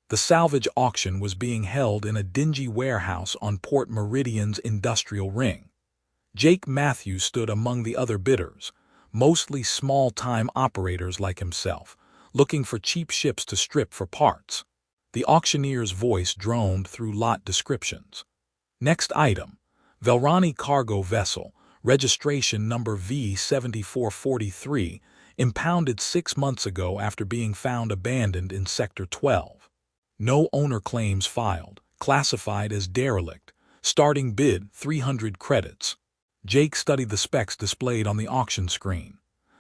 The salvage auction was being held in a dingy warehouse on Port Meridian's industrial ring. Jake Matthews stood among the other bidders, mostly small-time operators like himself, looking for cheap ships to strip for parts. The auctioneer's voice droned through lot descriptions. Next item, Velrani cargo vessel, registration number V7443, impounded 6 months ago after being found abandoned in Sector 12. No owner claims filed, classified as derelict, starting bid 300 credits. Jake studied the specs displayed on the auction screen.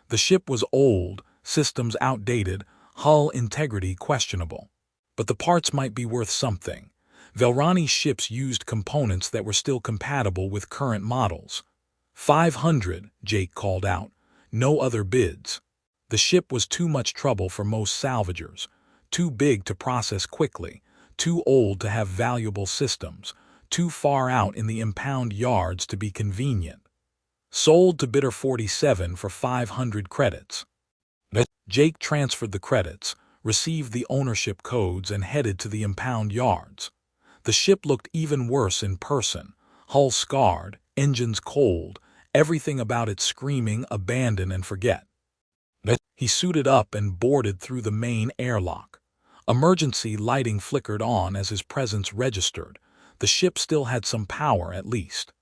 The ship was old, systems outdated, hull integrity questionable. But the parts might be worth something. Velrani's ships used components that were still compatible with current models. 500, Jake called out. No other bids. The ship was too much trouble for most salvagers. Too big to process quickly. Too old to have valuable systems. Too far out in the impound yards to be convenient. Sold to bidder 47 for 500 credits. Jake transferred the credits, received the ownership codes, and headed to the impound yards. The ship looked even worse in person, hull scarred, engines cold, everything about it screaming abandon and forget. He suited up and boarded through the main airlock. Emergency lighting flickered on as his presence registered. The ship still had some power at least.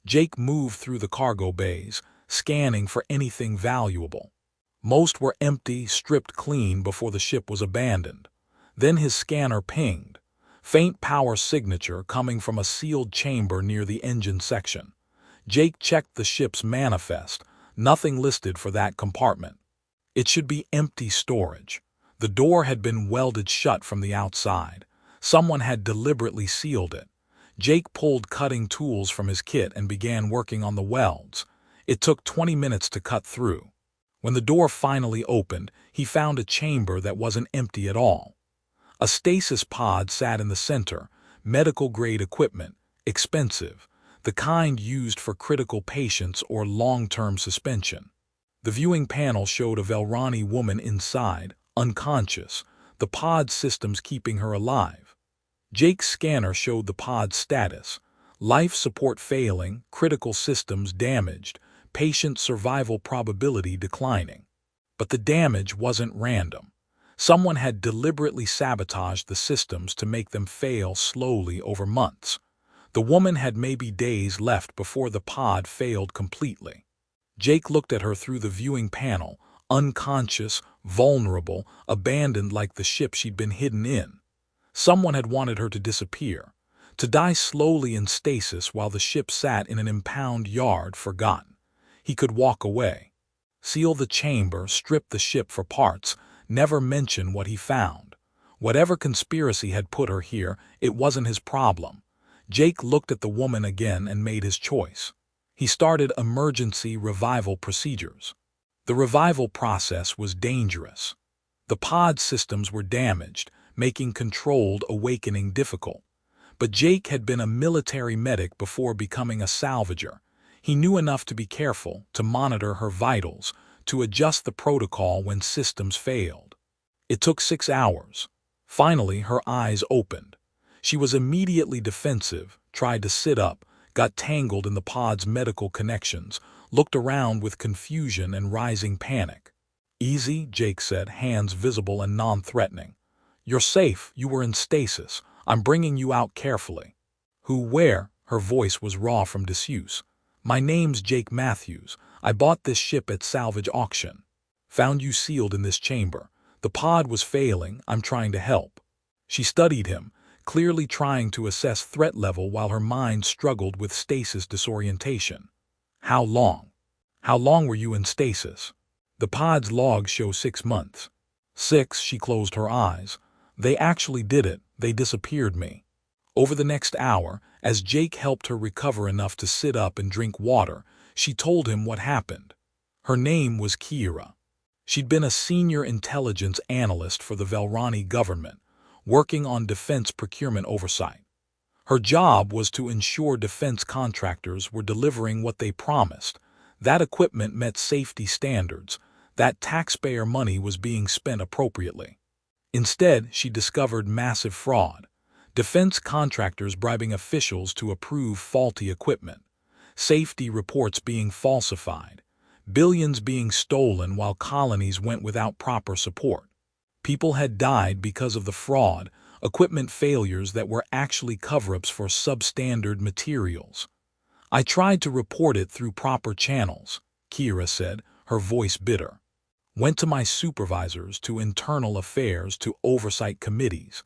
Jake moved through the cargo bays, scanning for anything valuable. Most were empty, stripped clean before the ship was abandoned. Then his scanner pinged. Faint power signature coming from a sealed chamber near the engine section. Jake checked the ship's manifest. Nothing listed for that compartment. It should be empty storage. The door had been welded shut from the outside. Someone had deliberately sealed it. Jake pulled cutting tools from his kit and began working on the welds. It took 20 minutes to cut through. When the door finally opened, he found a chamber that wasn't empty at all. A stasis pod sat in the center, medical-grade equipment, expensive, the kind used for critical patients or long-term suspension. The viewing panel showed a Velrani woman inside, unconscious, the pod systems keeping her alive. Jake's scanner showed the pod's status: life support failing, critical systems damaged, patient survival probability declining. But the damage wasn't random. Someone had deliberately sabotaged the systems to make them fail slowly over months. The woman had maybe days left before the pod failed completely. Jake looked at her through the viewing panel, unconscious, vulnerable, abandoned like the ship she'd been hidden in. Someone had wanted her to disappear, to die slowly in stasis while the ship sat in an impound yard forgotten. He could walk away, seal the chamber, strip the ship for parts, never mention what he found. Whatever conspiracy had put her here, it wasn't his problem. Jake looked at the woman again and made his choice. He started emergency revival procedures. The revival process was dangerous. The pod systems were damaged, making controlled awakening difficult. But Jake had been a military medic before becoming a salvager. He knew enough to be careful, to monitor her vitals, to adjust the protocol when systems failed. It took 6 hours. Finally, her eyes opened. She was immediately defensive, tried to sit up, got tangled in the pod's medical connections, looked around with confusion and rising panic. "Easy," Jake said, hands visible and non-threatening. "You're safe, you were in stasis. I'm bringing you out carefully." "Who, where?" Her voice was raw from disuse. "My name's Jake Matthews. I bought this ship at salvage auction. Found you sealed in this chamber. The pod was failing. I'm trying to help." She studied him, clearly trying to assess threat level while her mind struggled with stasis disorientation. "How long? How long were you in stasis?" "The pod's logs show 6 months." 6, she closed her eyes. "They actually did it. They disappeared me." Over the next hour, as Jake helped her recover enough to sit up and drink water, she told him what happened. Her name was Kira. She'd been a senior intelligence analyst for the Velrani government, working on defense procurement oversight. Her job was to ensure defense contractors were delivering what they promised, that equipment met safety standards, that taxpayer money was being spent appropriately. Instead, she discovered massive fraud. Defense contractors bribing officials to approve faulty equipment. Safety reports being falsified. Billions being stolen while colonies went without proper support. People had died because of the fraud, equipment failures that were actually cover-ups for substandard materials. I tried to report it through proper channels, Kira said, her voice bitter. Went to my supervisors, to internal affairs, to oversight committees.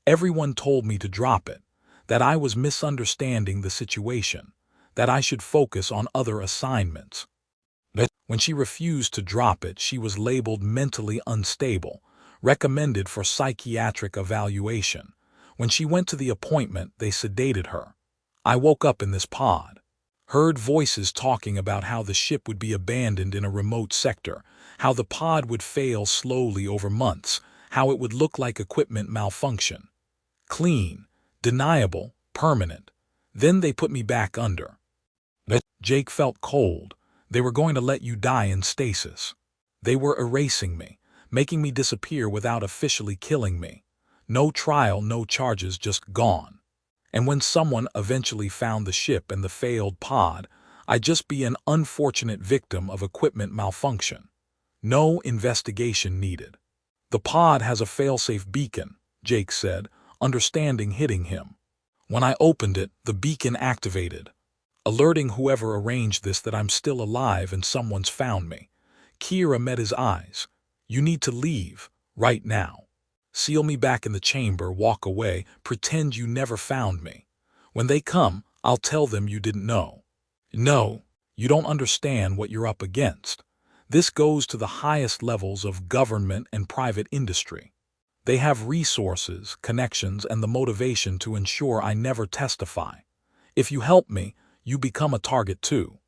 Everyone told me to drop it, that I was misunderstanding the situation, that I should focus on other assignments. But when she refused to drop it, she was labeled mentally unstable, recommended for psychiatric evaluation. When she went to the appointment, they sedated her. I woke up in this pod. Heard voices talking about how the ship would be abandoned in a remote sector, how the pod would fail slowly over months, how it would look like equipment malfunction. Clean, deniable, permanent. Then they put me back under. But Jake felt cold. They were going to let you die in stasis. They were erasing me, making me disappear without officially killing me. No trial, no charges, just gone. And when someone eventually found the ship and the failed pod, I'd just be an unfortunate victim of equipment malfunction. No investigation needed. The pod has a failsafe beacon, Jake said, understanding hitting him. When I opened it, the beacon activated, alerting whoever arranged this that I'm still alive and someone's found me. Kira met his eyes. You need to leave, right now. Seal me back in the chamber, walk away, pretend you never found me. When they come, I'll tell them you didn't know. No, you don't understand what you're up against. This goes to the highest levels of government and private industry. They have resources, connections, and the motivation to ensure I never testify. If you help me, you become a target too.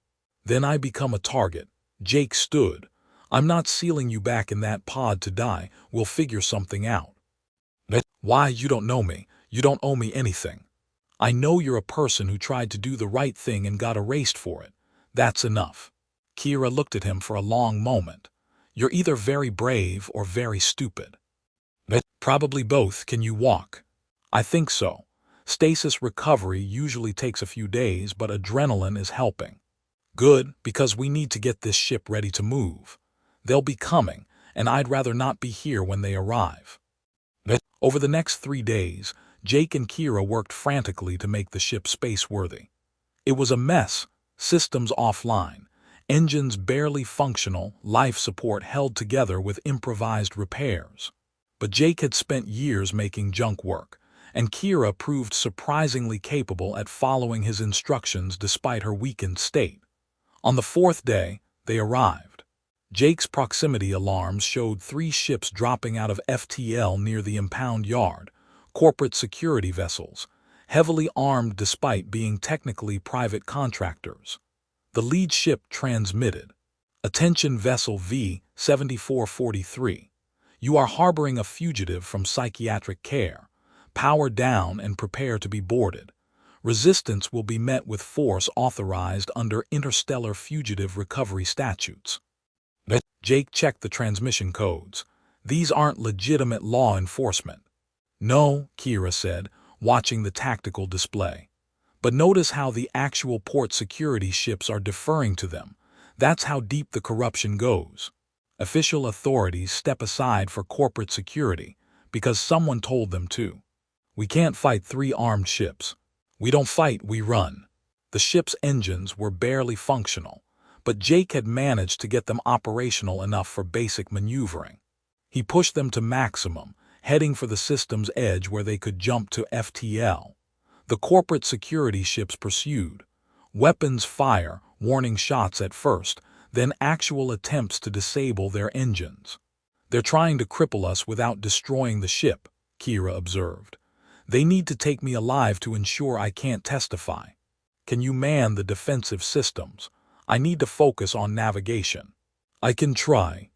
Then I become a target. Jake stood. I'm not sealing you back in that pod to die. We'll figure something out. Why, you don't know me. You don't owe me anything. I know you're a person who tried to do the right thing and got erased for it. That's enough. Kira looked at him for a long moment. You're either very brave or very stupid. Probably both. Can you walk? I think so. Stasis recovery usually takes a few days, but adrenaline is helping. Good, because we need to get this ship ready to move. They'll be coming, and I'd rather not be here when they arrive. Over the next 3 days, Jake and Kira worked frantically to make the ship space-worthy. It was a mess, systems offline, engines barely functional, life support held together with improvised repairs. But Jake had spent years making junk work, and Kira proved surprisingly capable at following his instructions despite her weakened state. On the 4th day, they arrived. Jake's proximity alarms showed 3 ships dropping out of FTL near the impound yard, corporate security vessels, heavily armed despite being technically private contractors. The lead ship transmitted. Attention Vessel V-7443. You are harboring a fugitive from psychiatric care. Power down and prepare to be boarded. Resistance will be met with force authorized under interstellar fugitive recovery statutes. Jake checked the transmission codes. These aren't legitimate law enforcement. No, Kira said, watching the tactical display. But notice how the actual port security ships are deferring to them. That's how deep the corruption goes. Official authorities step aside for corporate security because someone told them to. We can't fight 3 armed ships. We don't fight, we run. The ship's engines were barely functional, but Jake had managed to get them operational enough for basic maneuvering. He pushed them to maximum, heading for the system's edge where they could jump to FTL. The corporate security ships pursued. Weapons fire, warning shots at first, then actual attempts to disable their engines. They're trying to cripple us without destroying the ship, Kira observed. They need to take me alive to ensure I can't testify. Can you man the defensive systems? I need to focus on navigation. I can try.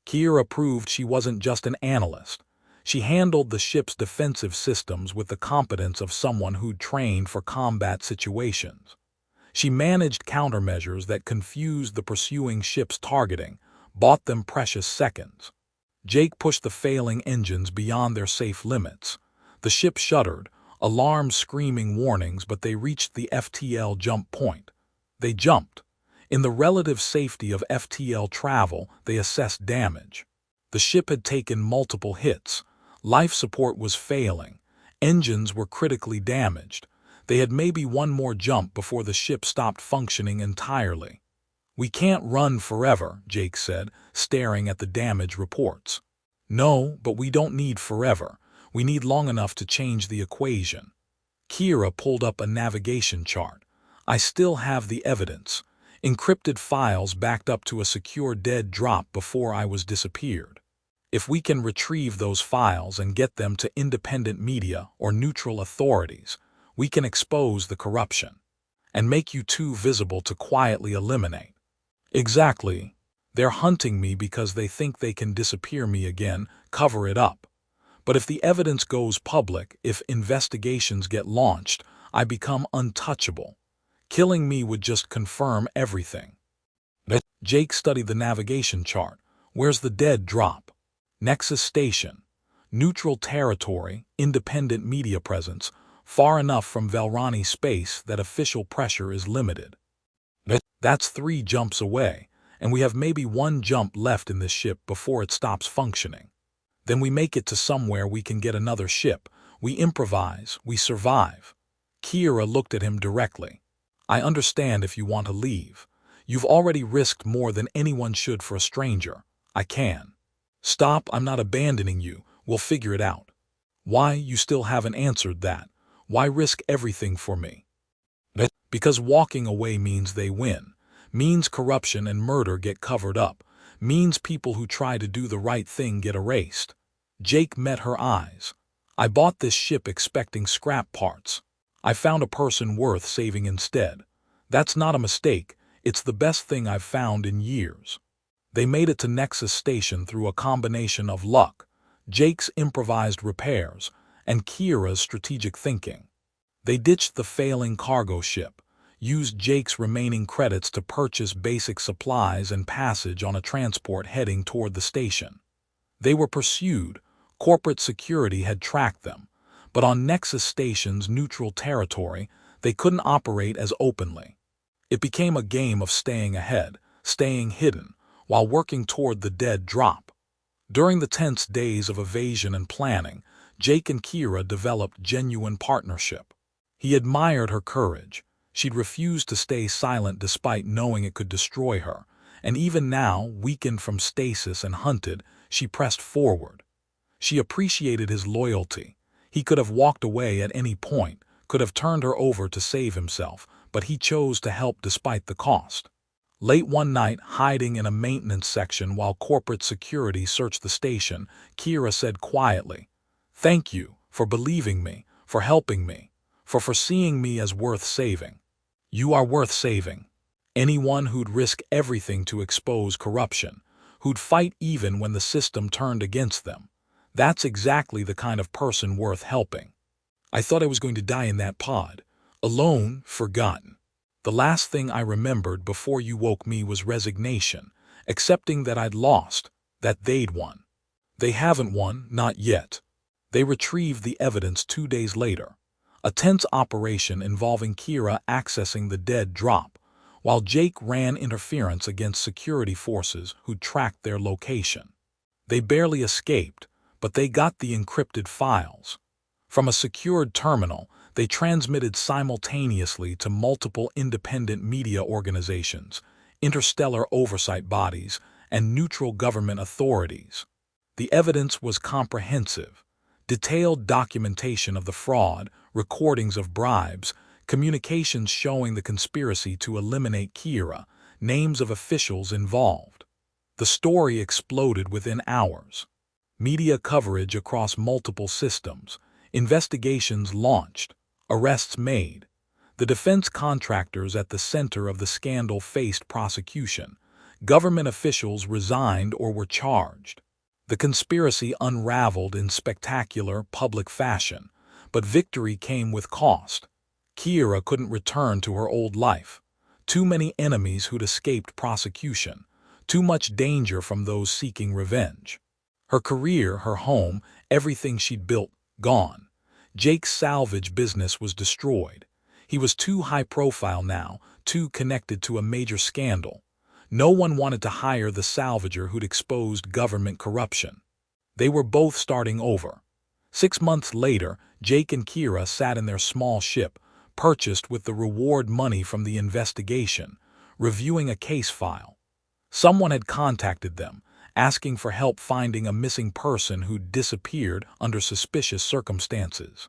Kira proved she wasn't just an analyst. She handled the ship's defensive systems with the competence of someone who'd trained for combat situations. She managed countermeasures that confused the pursuing ship's targeting, bought them precious seconds. Jake pushed the failing engines beyond their safe limits. The ship shuddered, alarms screaming warnings, but they reached the FTL jump point. They jumped. In the relative safety of FTL travel, they assessed damage. The ship had taken multiple hits. Life support was failing. Engines were critically damaged. They had maybe one more jump before the ship stopped functioning entirely. "We can't run forever," Jake said, staring at the damage reports. "No, but we don't need forever. We need long enough to change the equation." Kira pulled up a navigation chart. "I still have the evidence. Encrypted files backed up to a secure dead drop before I was disappeared. If we can retrieve those files and get them to independent media or neutral authorities, we can expose the corruption and make you too visible to quietly eliminate." "Exactly. They're hunting me because they think they can disappear me again, cover it up. But if the evidence goes public, if investigations get launched, I become untouchable. Killing me would just confirm everything." Jake studied the navigation chart. "Where's the dead drop?" "Nexus Station. Neutral territory, independent media presence, far enough from Velrani space that official pressure is limited." "That's 3 jumps away, and we have maybe 1 jump left in this ship before it stops functioning. Then we make it to somewhere we can get another ship. We improvise, we survive." Kira looked at him directly. "I understand if you want to leave. You've already risked more than anyone should for a stranger. I can." "Stop, I'm not abandoning you. We'll figure it out." "Why, you still haven't answered that. Why risk everything for me?" "Because walking away means they win. Means corruption and murder get covered up. Means people who try to do the right thing get erased." Jake met her eyes. "I bought this ship expecting scrap parts. I found a person worth saving instead. That's not a mistake. It's the best thing I've found in years." They made it to Nexus Station through a combination of luck, Jake's improvised repairs, and Kira's strategic thinking. They ditched the failing cargo ship, used Jake's remaining credits to purchase basic supplies and passage on a transport heading toward the station. They were pursued. Corporate security had tracked them, but on Nexus Station's neutral territory, they couldn't operate as openly. It became a game of staying ahead, staying hidden, while working toward the dead drop. During the tense days of evasion and planning, Jake and Kira developed genuine partnership. He admired her courage. She'd refused to stay silent despite knowing it could destroy her, and even now, weakened from stasis and hunted, she pressed forward. She appreciated his loyalty. He could have walked away at any point, could have turned her over to save himself, but he chose to help despite the cost. Late one night, hiding in a maintenance section while corporate security searched the station, Kira said quietly, "Thank you for believing me, for helping me, for foreseeing me as worth saving. You are worth saving. Anyone who'd risk everything to expose corruption, who'd fight even when the system turned against them. That's exactly the kind of person worth helping. I thought I was going to die in that pod, alone, forgotten. The last thing I remembered before you woke me was resignation, accepting that I'd lost, that they'd won. They haven't won, not yet." They retrieved the evidence 2 days later. A tense operation involving Kira accessing the dead drop, while Jake ran interference against security forces who tracked their location. They barely escaped, but they got the encrypted files. From a secured terminal, they transmitted simultaneously to multiple independent media organizations, interstellar oversight bodies, and neutral government authorities. The evidence was comprehensive. Detailed documentation of the fraud, recordings of bribes, communications showing the conspiracy to eliminate Kira, names of officials involved. The story exploded within hours. Media coverage across multiple systems, investigations launched, arrests made. The defense contractors at the center of the scandal faced prosecution. Government officials resigned or were charged. The conspiracy unraveled in spectacular, public fashion, but victory came with cost. Kira couldn't return to her old life. Too many enemies who'd escaped prosecution. Too much danger from those seeking revenge. Her career, her home, everything she'd built, gone. Jake's salvage business was destroyed. He was too high profile now, too connected to a major scandal. No one wanted to hire the salvager who'd exposed government corruption. They were both starting over. 6 months later, Jake and Kira sat in their small ship, purchased with the reward money from the investigation, reviewing a case file. Someone had contacted them, asking for help finding a missing person who'd disappeared under suspicious circumstances.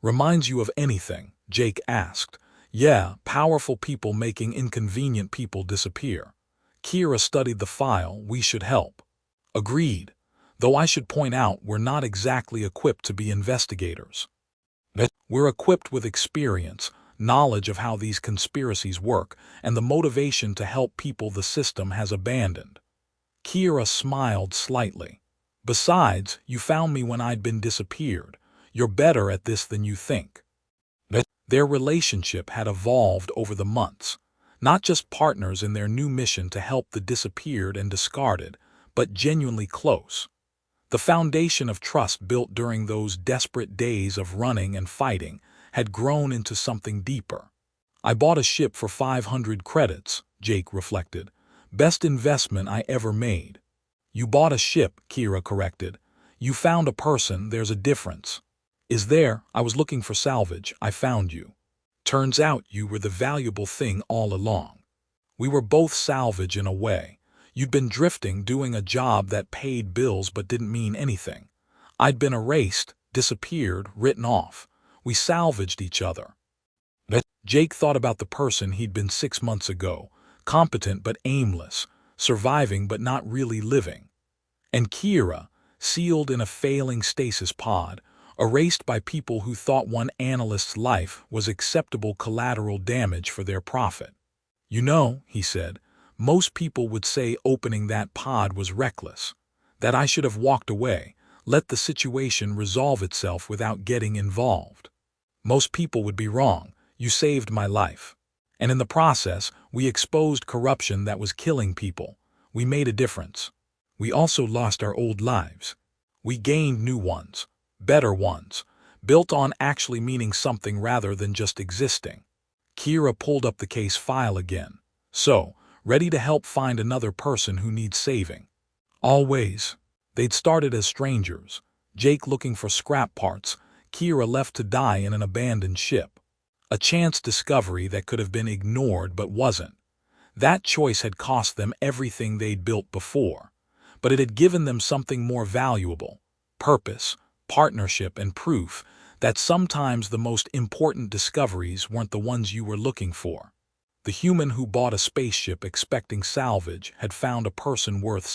"Reminds you of anything?" Jake asked. "Yeah, powerful people making inconvenient people disappear." Kira studied the file. "We should help." "Agreed. Though I should point out we're not exactly equipped to be investigators. We're equipped with experience, knowledge of how these conspiracies work, and the motivation to help people the system has abandoned." Kira smiled slightly. "Besides, you found me when I'd been disappeared. You're better at this than you think." Their relationship had evolved over the months, not just partners in their new mission to help the disappeared and discarded, but genuinely close. The foundation of trust built during those desperate days of running and fighting had grown into something deeper. "I bought a ship for 500 credits, Jake reflected. "Best investment I ever made." "You bought a ship," Kira corrected. "You found a person, there's a difference." "Is there? I was looking for salvage, I found you." "Turns out you were the valuable thing all along." "We were both salvage in a way. You'd been drifting, doing a job that paid bills but didn't mean anything. I'd been erased, disappeared, written off. We salvaged each other." Jake thought about the person he'd been 6 months ago, competent but aimless, surviving but not really living. And Kira, sealed in a failing stasis pod, erased by people who thought one analyst's life was acceptable collateral damage for their profit. "You know," he said, "most people would say opening that pod was reckless, that I should have walked away, let the situation resolve itself without getting involved. Most people would be wrong. You saved my life. And in the process, we exposed corruption that was killing people. We made a difference. We also lost our old lives. We gained new ones, better ones, built on actually meaning something rather than just existing." Kira pulled up the case file again. "So, ready to help find another person who needs saving?" "Always." They'd started as strangers, Jake looking for scrap parts, Kira left to die in an abandoned ship. A chance discovery that could have been ignored but wasn't. That choice had cost them everything they'd built before, but it had given them something more valuable: purpose, partnership, and proof that sometimes the most important discoveries weren't the ones you were looking for. The human who bought a spaceship expecting salvage had found a person worth